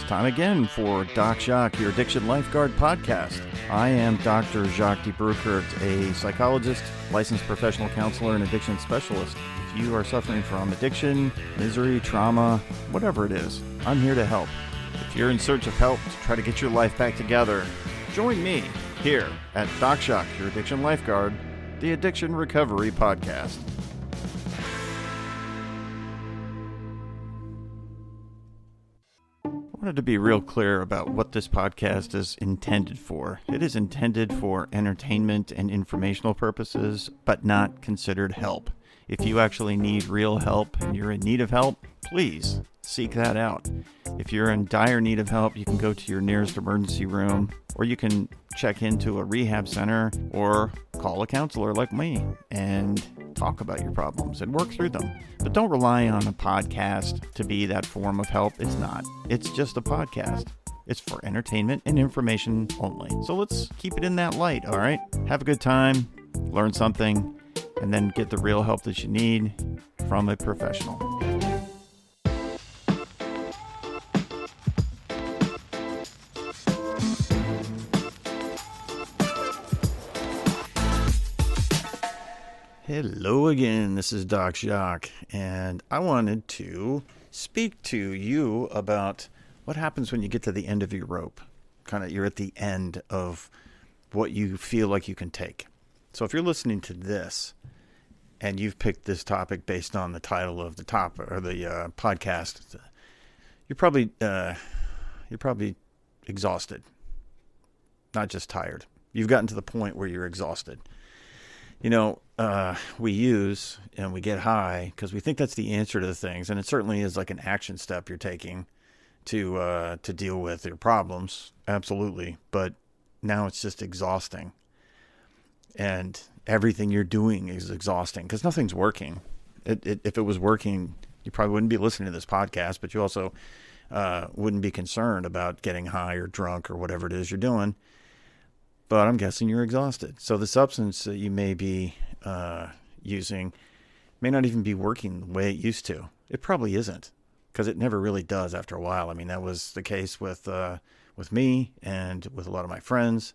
Time again for Doc Jacques, your Addiction Lifeguard podcast. I am Dr. Jacques de Broekert, a psychologist, licensed professional counselor, and addiction specialist. If you are suffering from addiction, misery, trauma, whatever it is, I'm here to help. If you're in search of help to try to get your life back together, join me here at Doc Jacques, your Addiction Lifeguard, the Addiction Recovery Podcast. I wanted to be real clear about what this podcast is intended for. It is intended for entertainment and informational purposes, but not considered help. If you actually need real help and you're in need of help, please seek that out. If you're in dire need of help, you can go to your nearest emergency room, or you can check into a rehab center or call a counselor like me and talk about your problems and work through them. But don't rely on a podcast to be that form of help. It's not. It's just a podcast. It's for entertainment and information only. So let's keep it in that light, all right? Have a good time, learn something, and then get the real help that you need from a professional. Hello again, this is Doc Jacques, and I wanted to speak to you about what happens when you get to the end of your rope. You're at the end of what you feel like you can take. So if you're listening to this, and you've picked this topic based on the title of the podcast, you're probably exhausted, not just tired. You've gotten to the point where you're exhausted. We use and we get high because we think that's the answer to the things. And it certainly is like an action step you're taking to deal with your problems. Absolutely. But now it's just exhausting. And everything you're doing is exhausting because nothing's working. If it was working, you probably wouldn't be listening to this podcast, but you also wouldn't be concerned about getting high or drunk or whatever it is you're doing. But I'm guessing you're exhausted. So the substance that you may be using may not even be working the way it used to. It probably isn't, because it never really does after a while. I mean, that was the case with me and with a lot of my friends.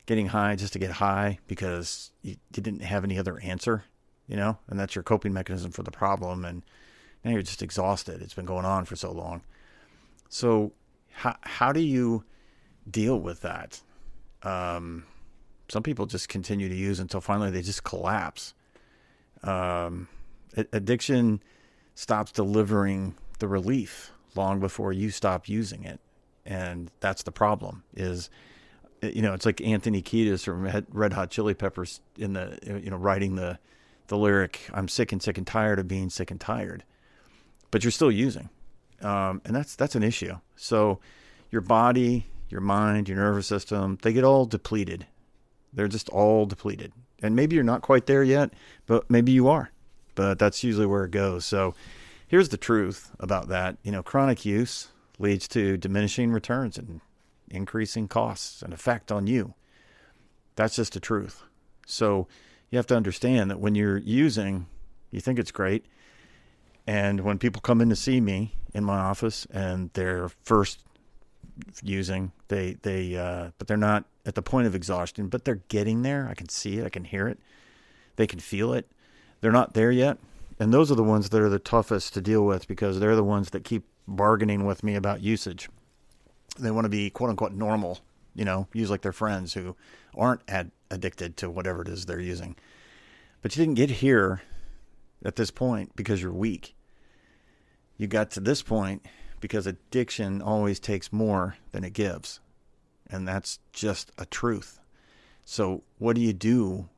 Getting high just to get high because you didn't have any other answer, and that's your coping mechanism for the problem. And now you're just exhausted. It's been going on for so long. So how do you deal with that? Some people just continue to use until finally they just collapse. Addiction stops delivering the relief long before you stop using it. And that's the problem is, it's like Anthony Kiedis from Red Hot Chili Peppers in writing the lyric, I'm sick and tired of being sick and tired, but you're still using. And that's an issue. So your body, your mind, your nervous system, they get all depleted. They're just all depleted. And maybe you're not quite there yet, but maybe you are. But that's usually where it goes. So here's the truth about that. Chronic use leads to diminishing returns and increasing costs and effect on you. That's just the truth. So you have to understand that when you're using, you think it's great. And when people come in to see me in my office and they're first using, but they're not at the point of exhaustion, but they're getting there. I can see it. I can hear it. They can feel it. They're not there yet. And those are the ones that are the toughest to deal with because they're the ones that keep bargaining with me about usage. They want to be quote unquote normal, use like their friends who aren't addicted to whatever it is they're using. But you didn't get here at this point because you're weak. You got to this point because addiction always takes more than it gives. And that's just a truth. So what do you do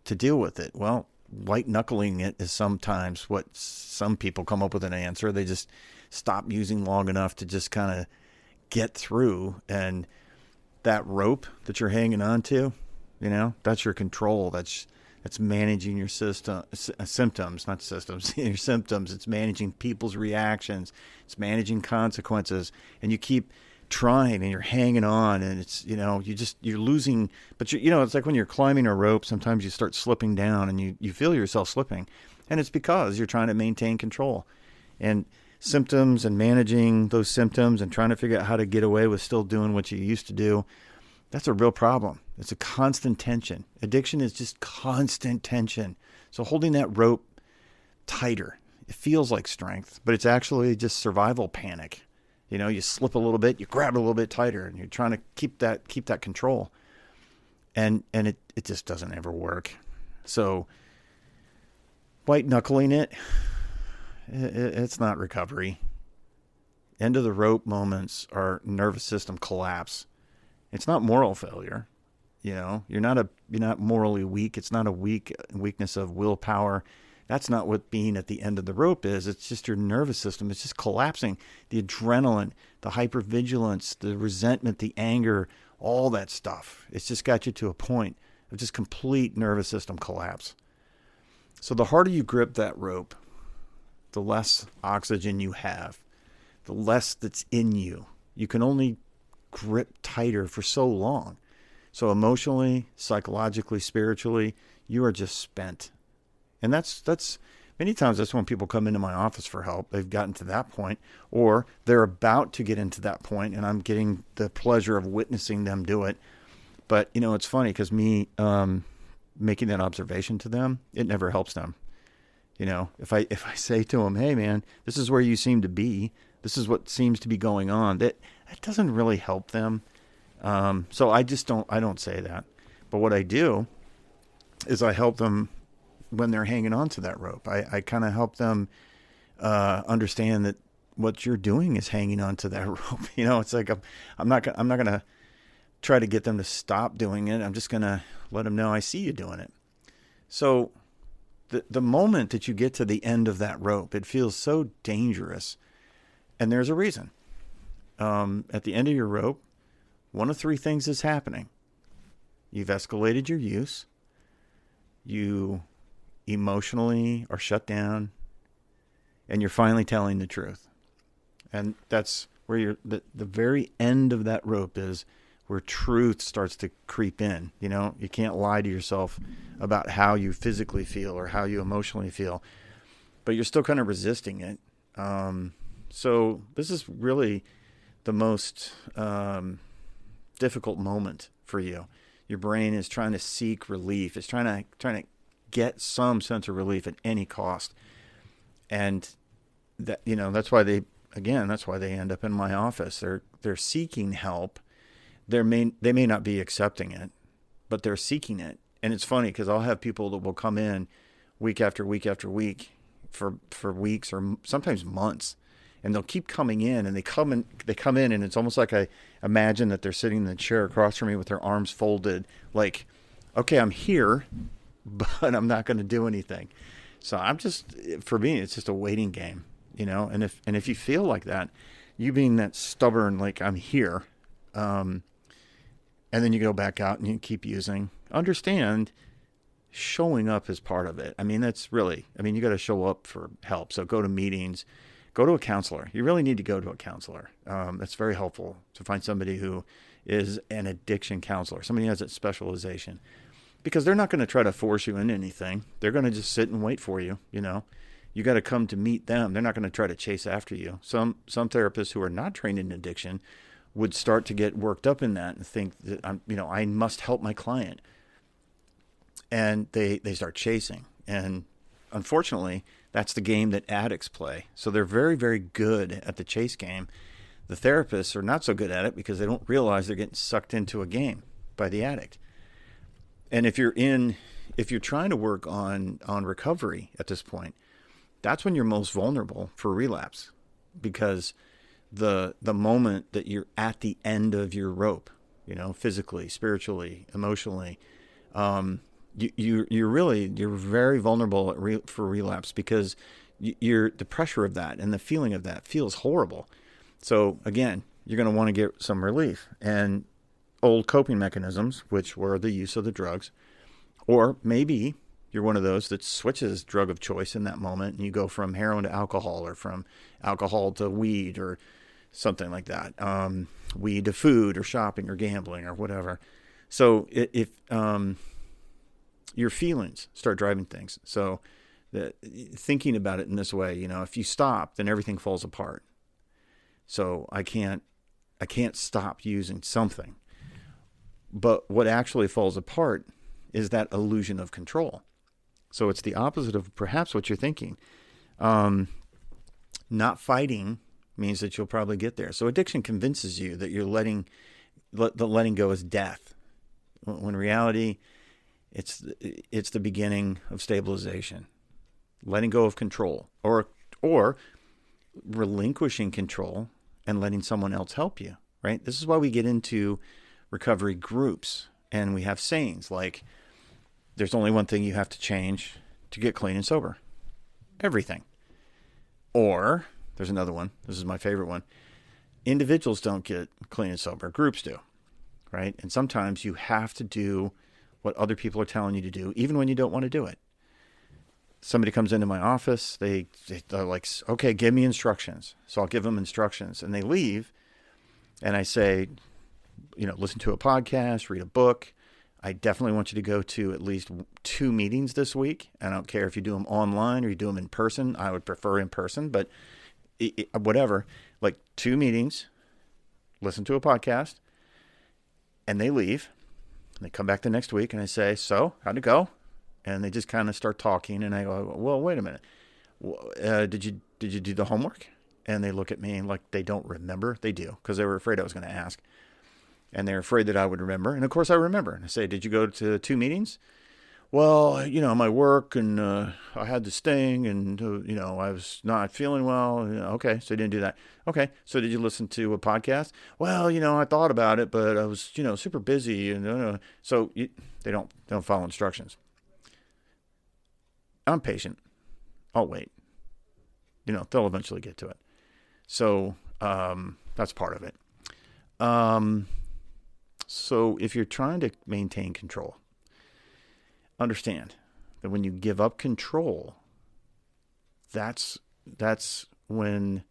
to deal with it? Well, white knuckling it is sometimes what some people come up with an answer. They just stop using long enough to just kind of get through. And that rope that you're hanging on to, that's your control. That's managing your symptoms, not systems, your symptoms. It's managing people's reactions. It's managing consequences. And you keep trying and you're hanging on and it's, you're losing, but it's like when you're climbing a rope, sometimes you start slipping down and you feel yourself slipping. And it's because you're trying to maintain control. And symptoms and managing those symptoms and trying to figure out how to get away with still doing what you used to do, that's a real problem. It's a constant tension. Addiction is just constant tension. So holding that rope tighter, it feels like strength, but it's actually just survival panic. You slip a little bit, you grab it a little bit tighter, and you're trying to keep that control. And it just doesn't ever work. So white knuckling it's not recovery. End of the rope moments are nervous system collapse. It's not moral failure. You're not morally weak. It's not a weakness of willpower. That's not what being at the end of the rope is. It's just your nervous system. It's just collapsing. The adrenaline, the hypervigilance, the resentment, the anger, all that stuff. It's just got you to a point of just complete nervous system collapse. So the harder you grip that rope, the less oxygen you have, the less that's in you. You can only grip tighter for so long. So emotionally, psychologically, spiritually, you are just spent. And that's many times that's when people come into my office for help. They've gotten to that point, or they're about to get into that point, and I'm getting the pleasure of witnessing them do it. But, it's funny because me making that observation to them, it never helps them. If I say to them, hey, man, this is where you seem to be, this is what seems to be going on, that doesn't really help them. So I don't say that. But what I do is I help them when they're hanging on to that rope. I kind of help them understand that what you're doing is hanging on to that rope. It's like I'm not going to try to get them to stop doing it. I'm just going to let them know I see you doing it. So the moment that you get to the end of that rope, it feels so dangerous. And there's a reason. At the end of your rope, one of three things is happening. You've escalated your use. You emotionally are shut down. And you're finally telling the truth. And that's where the very end of that rope is where truth starts to creep in. You can't lie to yourself about how you physically feel or how you emotionally feel. But you're still kind of resisting it. So this is really the most difficult moment for you. Your brain is trying to seek relief. It's trying to get some sense of relief at any cost. And that that's why they end up in my office. They're seeking help. They may not be accepting it, but they're seeking it. And it's funny because I'll have people that will come in week after week after week for weeks or sometimes months. And they'll keep coming in, and they come in, and it's almost like I imagine that they're sitting in the chair across from me with their arms folded, like, okay, I'm here, but I'm not going to do anything. So for me, it's just a waiting game, And if you feel like that, you being that stubborn, like I'm here, and then you go back out and you keep using. Understand, showing up is part of it. You got to show up for help. So go to meetings. Go to a counselor. You really need to go to a counselor. That's very helpful to find somebody who is an addiction counselor, somebody who has that specialization, because they're not going to try to force you into anything. They're going to just sit and wait for you. You got to come to meet them. They're not going to try to chase after you. Some therapists who are not trained in addiction would start to get worked up in that and think that I must help my client, and they start chasing. And unfortunately, that's the game that addicts play. So they're very, very good at the chase game. The therapists are not so good at it because they don't realize they're getting sucked into a game by the addict. And if you're trying to work on recovery at this point, that's when you're most vulnerable for relapse, because the moment that you're at the end of your rope, physically, spiritually, emotionally, you're very vulnerable for relapse, because the pressure of that and the feeling of that feels horrible. So again, you're going to want to get some relief, and old coping mechanisms, which were the use of the drugs, or maybe you're one of those that switches drug of choice in that moment, and you go from heroin to alcohol, or from alcohol to weed, or something like that. Weed to food, or shopping, or gambling, or whatever. So if your feelings start driving things. So Thinking about it in this way, if you stop, then everything falls apart. So I can't stop using something. But what actually falls apart is that illusion of control. So it's the opposite of perhaps what you're thinking. Not fighting means that you'll probably get there. So addiction convinces you that you're letting go is death. When in reality, it's the beginning of stabilization. Letting go of control, or relinquishing control and letting someone else help you, right? This is why we get into recovery groups and we have sayings like, there's only one thing you have to change to get clean and sober. Everything. Or, there's another one. This is my favorite one. Individuals don't get clean and sober. Groups do, right? And sometimes you have to do what other people are telling you to do, even when you don't want to do it. Somebody comes into my office. They're like, okay, give me instructions. So I'll give them instructions. And they leave. And I say, listen to a podcast, read a book. I definitely want you to go to at least 2 meetings this week. I don't care if you do them online or you do them in person. I would prefer in person, but whatever. Like 2 meetings, listen to a podcast, and they leave. And they come back the next week, and I say, so, how'd it go? And they just kind of start talking, and I go, well, wait a minute. Did you do the homework? And they look at me like they don't remember. They do, because they were afraid I was going to ask. And they're afraid that I would remember. And of course I remember. And I say, did you go to 2 meetings? Well, my work and I had this thing and, I was not feeling well. Okay, so you didn't do that. Okay, so did you listen to a podcast? Well, I thought about it, but I was, super busy. And so they don't follow instructions. I'm patient. I'll wait. They'll eventually get to it. So that's part of it. So if you're trying to maintain control, understand that when you give up control, that's when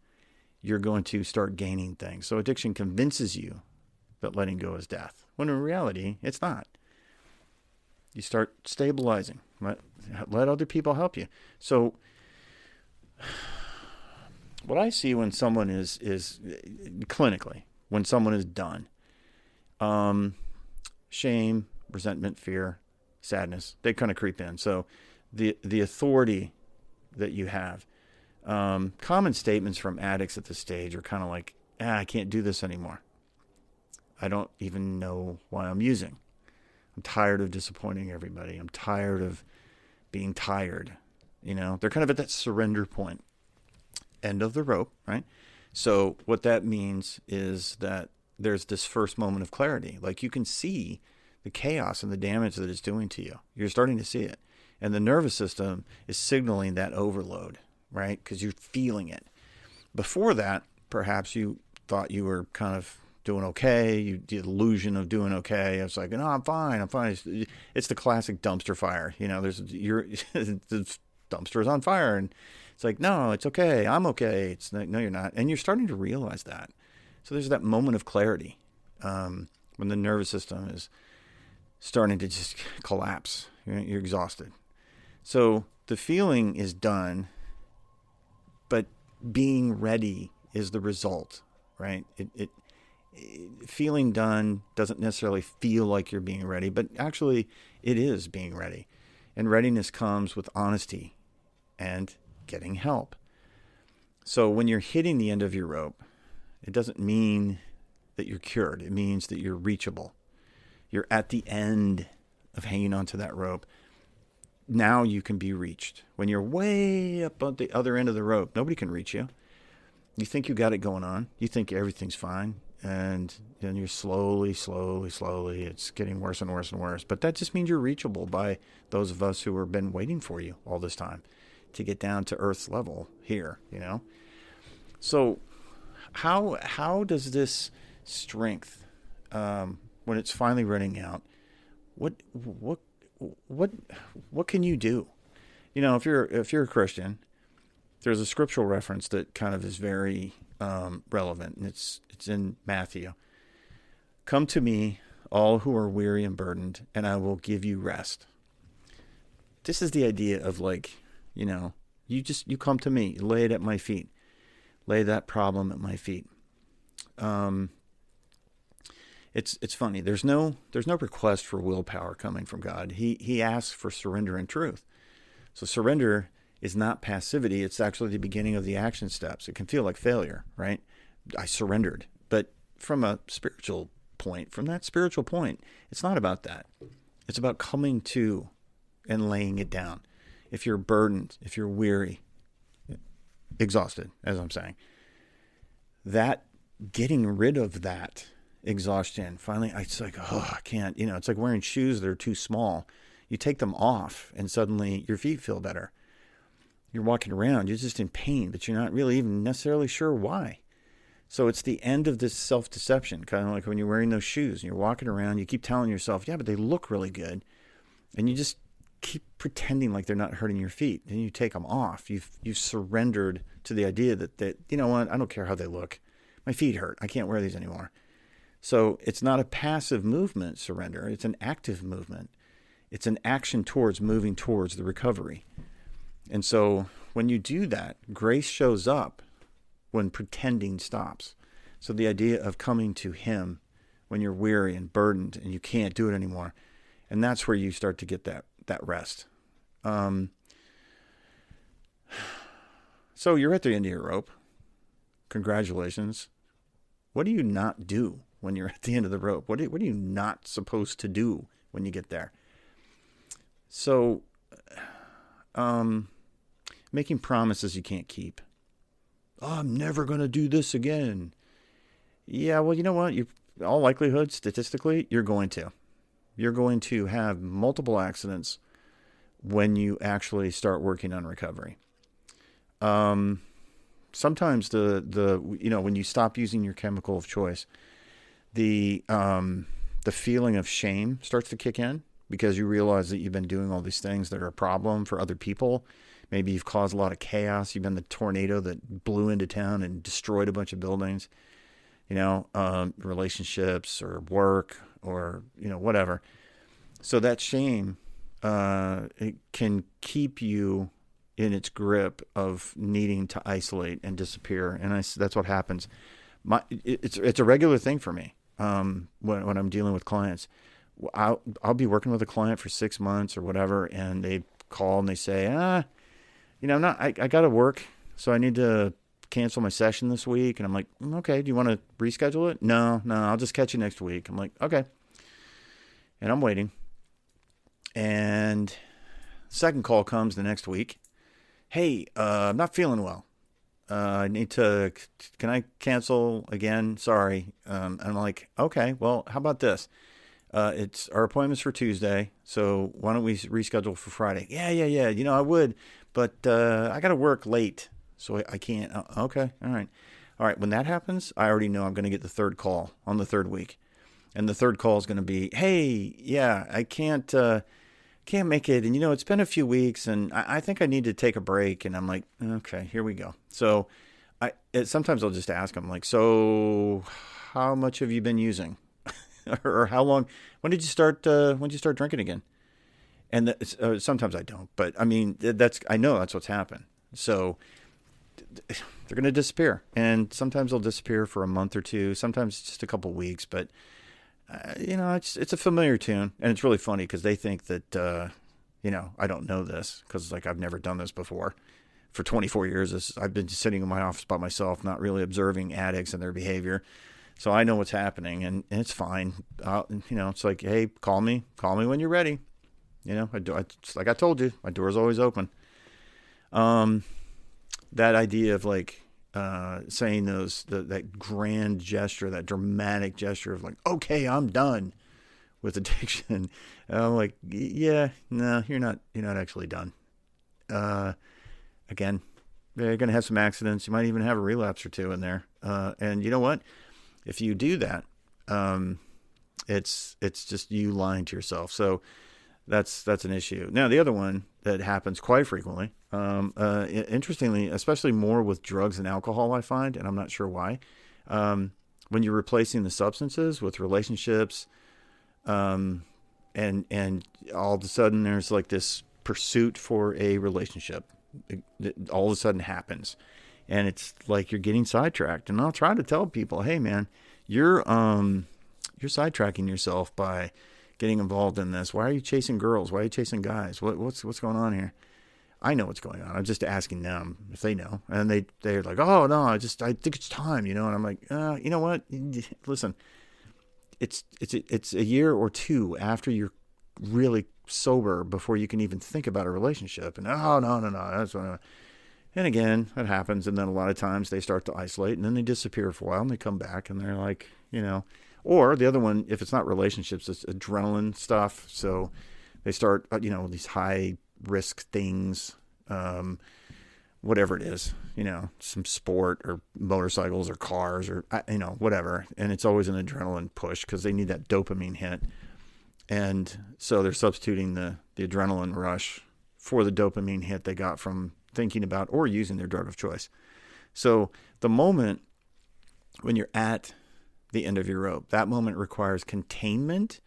you're going to start gaining things. So addiction convinces you that letting go is death, when in reality, it's not. You start stabilizing. Let other people help you. So what I see when someone is clinically, when someone is done, shame, resentment, fear, sadness, they kind of creep in. So the authority that you have, common statements from addicts at this stage are kind of like, I can't do this anymore. I don't even know why I'm using. I'm tired of disappointing everybody. I'm tired of being tired. They're kind of at that surrender point, end of the rope, right? So what that means is that there's this first moment of clarity. Like you can see the chaos and the damage that it's doing to you. You're starting to see it. And the nervous system is signaling that overload, right? Because you're feeling it. Before that, perhaps you thought you were kind of doing okay. You the illusion of doing okay. I was like, no, I'm fine. It's the classic dumpster fire. The dumpster is on fire. And it's like, no, it's okay. I'm okay. It's like, no, you're not. And you're starting to realize that. So there's that moment of clarity when the nervous system is starting to just collapse. You're exhausted. So the feeling is done, but being ready is the result, right? Feeling done doesn't necessarily feel like you're being ready, but actually it is being ready. And readiness comes with honesty and getting help. So when you're hitting the end of your rope, it doesn't mean that you're cured. It means that you're reachable. You're at the end of hanging onto that rope. Now you can be reached. When you're way up on the other end of the rope, nobody can reach you. You think you got it going on. You think everything's fine. And then you're slowly, it's getting worse and worse and worse. But that just means you're reachable by those of us who have been waiting for you all this time to get down to Earth's level here, So how does this strength, when it's finally running out, what can you do? If you're a Christian, there's a scriptural reference that kind of is very relevant, and it's in Matthew. Come to me, all who are weary and burdened, and I will give you rest. This is the idea of like You come to me, lay it at my feet, lay that problem at my feet. It's funny. There's no request for willpower coming from God. He asks for surrender and truth. So surrender is not passivity. It's actually the beginning of the action steps. It can feel like failure, right? I surrendered. But from a spiritual point, it's not about that. It's about coming to and laying it down. If you're burdened, if you're weary, exhausted, as I'm saying, that getting rid of that exhaustion, finally, it's like, I can't, it's like wearing shoes that are too small. You take them off and suddenly your feet feel better. You're walking around, you're just in pain, but you're not really even necessarily sure why. So it's the end of this self-deception, kind of like when you're wearing those shoes and you're walking around, you keep telling yourself, yeah, but they look really good. And you just keep pretending like they're not hurting your feet. Then you take them off. You've surrendered to the idea that, you know what, I don't care how they look. My feet hurt. I can't wear these anymore. So it's not a passive movement, surrender. It's an active movement. It's an action towards moving towards the recovery. And so when you do that, grace shows up when pretending stops. So the idea of coming to Him when you're weary and burdened and you can't do it anymore. And that's where you start to get that rest. So you're at the end of your rope. Congratulations. What do you not do when you're at the end of the rope? What are you not supposed to do when you get there? So, making promises you can't keep. Oh, I'm never going to do this again. Yeah, well, you know what? All likelihood, statistically, you're going to. You're going to have multiple accidents when you actually start working on recovery. Sometimes when you stop using your chemical of choice, the feeling of shame starts to kick in because you realize that you've been doing all these things that are a problem for other people. Maybe you've caused a lot of chaos. You've been the tornado that blew into town and destroyed a bunch of buildings, relationships or work or, whatever. So that shame, it can keep you in its grip of needing to isolate and disappear. And that's what happens. It's a regular thing for me. When I'm dealing with clients, I'll be working with a client for 6 months or whatever. And they call and they say, I got to work. So I need to cancel my session this week. And I'm like, okay, do you want to reschedule it? No, I'll just catch you next week. I'm like, okay. And I'm waiting. And second call comes the next week. Hey, I'm not feeling well. Can I cancel again? Sorry. And I'm like, okay, well, how about this? Our appointment's for Tuesday. So why don't we reschedule for Friday? Yeah. I would, but, I got to work late. So I can't. Okay. All right. When that happens, I already know I'm going to get the third call on the third week. And the third call is going to be, hey, yeah, I can't make it. And, it's been a few weeks and I think I need to take a break. And I'm like, okay, here we go. So sometimes I'll just ask them like, so how much have you been using or how long, when did you start drinking again? And sometimes I don't, but I mean, I know that's what's happened. So they're going to disappear. And sometimes they'll disappear for a month or two, sometimes just a couple of weeks, but it's a familiar tune, and it's really funny because they think that, I don't know this because I've never done this before. For 24 years, I've been sitting in my office by myself, not really observing addicts and their behavior. So I know what's happening, and it's fine. It's like, hey, call me when you're ready. It's like I told you, my door's always open. That idea of saying that grand gesture, that dramatic gesture of okay, I'm done with addiction. I'm like, yeah, no, you're not actually done. Again, you're going to have some accidents. You might even have a relapse or two in there. And you know what? If you do that, it's just you lying to yourself. So that's an issue. Now, the other one that happens quite frequently, interestingly, especially more with drugs and alcohol, I find, and I'm not sure why, when you're replacing the substances with relationships, and all of a sudden there's this pursuit for a relationship, all of a sudden happens. And it's like you're getting sidetracked. And I'll try to tell people, hey man, you're sidetracking yourself by getting involved in this. Why are you chasing girls? Why are you chasing guys? What's going on here? I know what's going on. I'm just asking them if they know. And they're like, oh no, I think it's time, And I'm like, you know what? Listen, it's a year or two after you're really sober before you can even think about a relationship. And no, that's what and again, that happens. And then a lot of times they start to isolate and then they disappear for a while and they come back and they're like, or the other one, if it's not relationships, it's adrenaline stuff. So they start, these high risk things, whatever it is, some sport or motorcycles or cars or, whatever. And it's always an adrenaline push because they need that dopamine hit. And so they're substituting the adrenaline rush for the dopamine hit they got from thinking about or using their drug of choice. So the moment when you're at the end of your rope, that moment requires containment,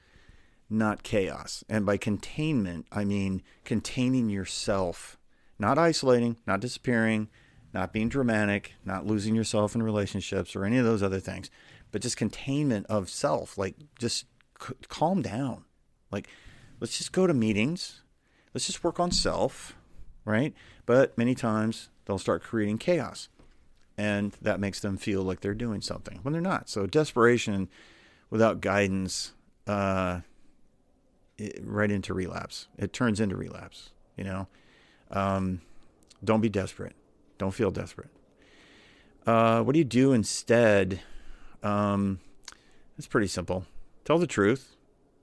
not chaos. And by containment, I mean containing yourself, not isolating, not disappearing, not being dramatic, not losing yourself in relationships or any of those other things, but just containment of self. Like just calm down. Like let's just go to meetings. Let's just work on self, right? But many times they'll start creating chaos. And that makes them feel like they're doing something when they're not. So desperation without guidance, right into relapse. It turns into relapse, Don't be desperate. Don't feel desperate. What do you do instead? It's pretty simple. Tell the truth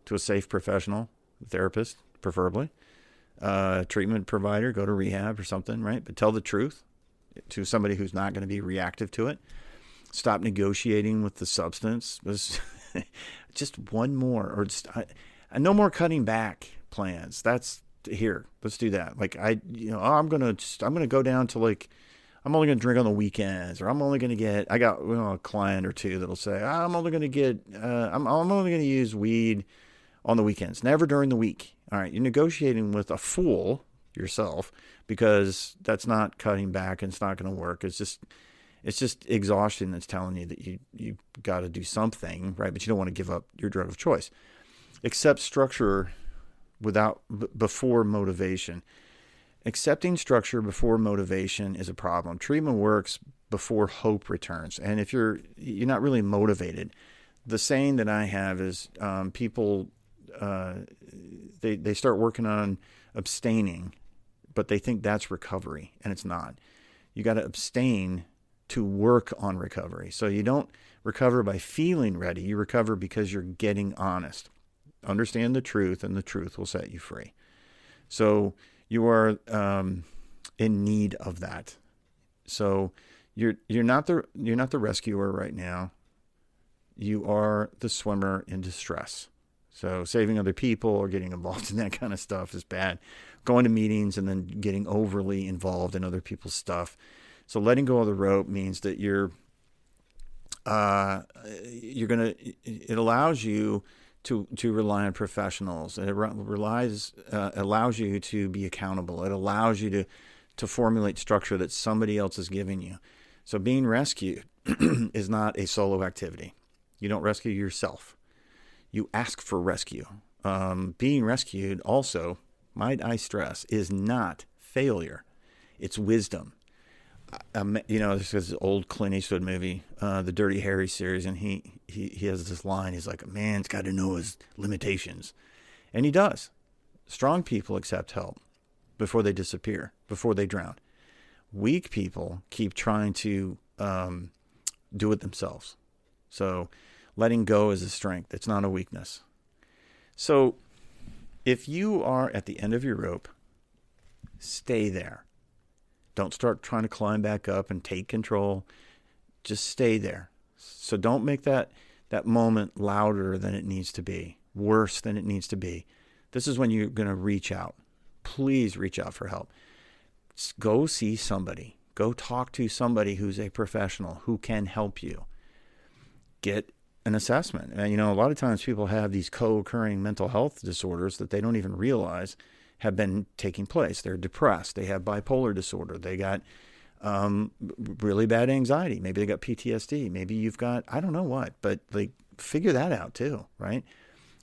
to a safe professional, a therapist, preferably. Treatment provider, go to rehab or something, right? But tell the truth to somebody who's not going to be reactive to it. Stop negotiating with the substance. Just one more, or just no more cutting back plans. That's here. Let's do that. Like I'm gonna go down to like I'm only gonna drink on the weekends, or I'm only gonna get. I got a client or two that'll say I'm only gonna get. I'm only gonna use weed on the weekends, never during the week. All right, you're negotiating with a fool yourself because that's not cutting back and it's not going to work. It's just exhaustion that's telling you that you got to do something, right? But you don't want to give up your drug of choice. Accept structure before motivation. Accepting structure before motivation is a problem. Treatment works before hope returns. And if you're not really motivated, the saying that I have is people they start working on abstaining, but they think that's recovery, and it's not. You got to abstain to work on recovery. So you don't recover by feeling ready. You recover because you're getting honest. Understand the truth, and the truth will set you free. So you are in need of that. So you're not the rescuer right now. You are the swimmer in distress. So saving other people or getting involved in that kind of stuff is bad. Going to meetings and then getting overly involved in other people's stuff. So letting go of the rope means that it allows you to rely on professionals. It allows you to be accountable. It allows you to formulate structure that somebody else is giving you. So being rescued is not a solo activity. You don't rescue yourself. You ask for rescue. Being rescued also, might I stress, is not failure. It's wisdom. This is an old Clint Eastwood movie, the Dirty Harry series, and he has this line. He's like, a man's got to know his limitations. And he does. Strong people accept help before they disappear, before they drown. Weak people keep trying to do it themselves. So letting go is a strength. It's not a weakness. So if you are at the end of your rope, stay there. Don't start trying to climb back up and take control. Just stay there. So don't make that moment louder than it needs to be, worse than it needs to be. This is when you're going to reach out. Please reach out for help. Go see somebody. Go talk to somebody who's a professional who can help you. Get an assessment. And, a lot of times people have these co-occurring mental health disorders that they don't even realize have been taking place. They're depressed. They have bipolar disorder. They got really bad anxiety. Maybe they got PTSD. Maybe you've got, I don't know what, but like figure that out too, right?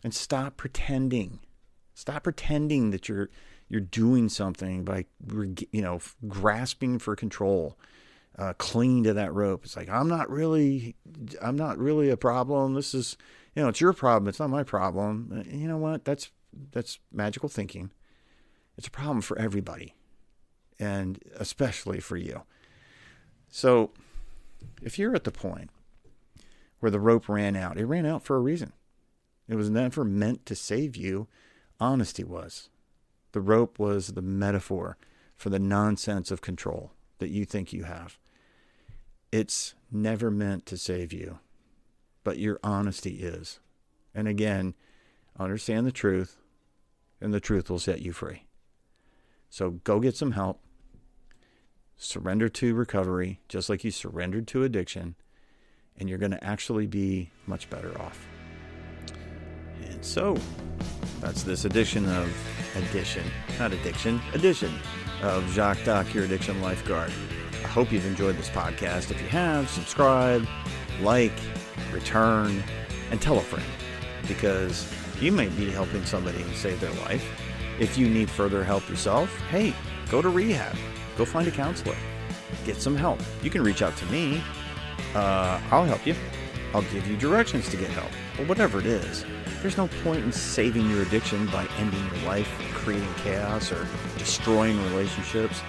And stop pretending. Stop pretending that you're doing something by, grasping for control, clinging to that rope. It's like, I'm not really a problem. This is, it's your problem. It's not my problem. You know what? That's magical thinking. It's a problem for everybody, and especially for you. So if you're at the point where the rope ran out, it ran out for a reason. It was never meant to save you. Honesty was. The rope was the metaphor for the nonsense of control that you think you have. It's never meant to save you, but your honesty is. And again, understand the truth, and the truth will set you free. So go get some help. Surrender to recovery, just like you surrendered to addiction, and you're going to actually be much better off. And so that's this edition of Jacques Doc, your Addiction Lifeguard. I hope you've enjoyed this podcast. If you have, subscribe, like, return, and tell a friend, because you may be helping somebody save their life. If you need further help yourself, hey, go to rehab. Go find a counselor. Get some help. You can reach out to me. I'll help you. I'll give you directions to get help. But whatever it is, there's no point in saving your addiction by ending your life, creating chaos, or destroying relationships.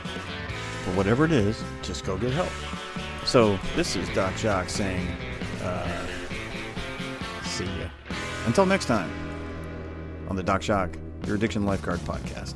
But whatever it is, just go get help. So this is Doc Jacques saying, see ya. Until next time on the Doc Jacques, your Addiction Lifeguard podcast.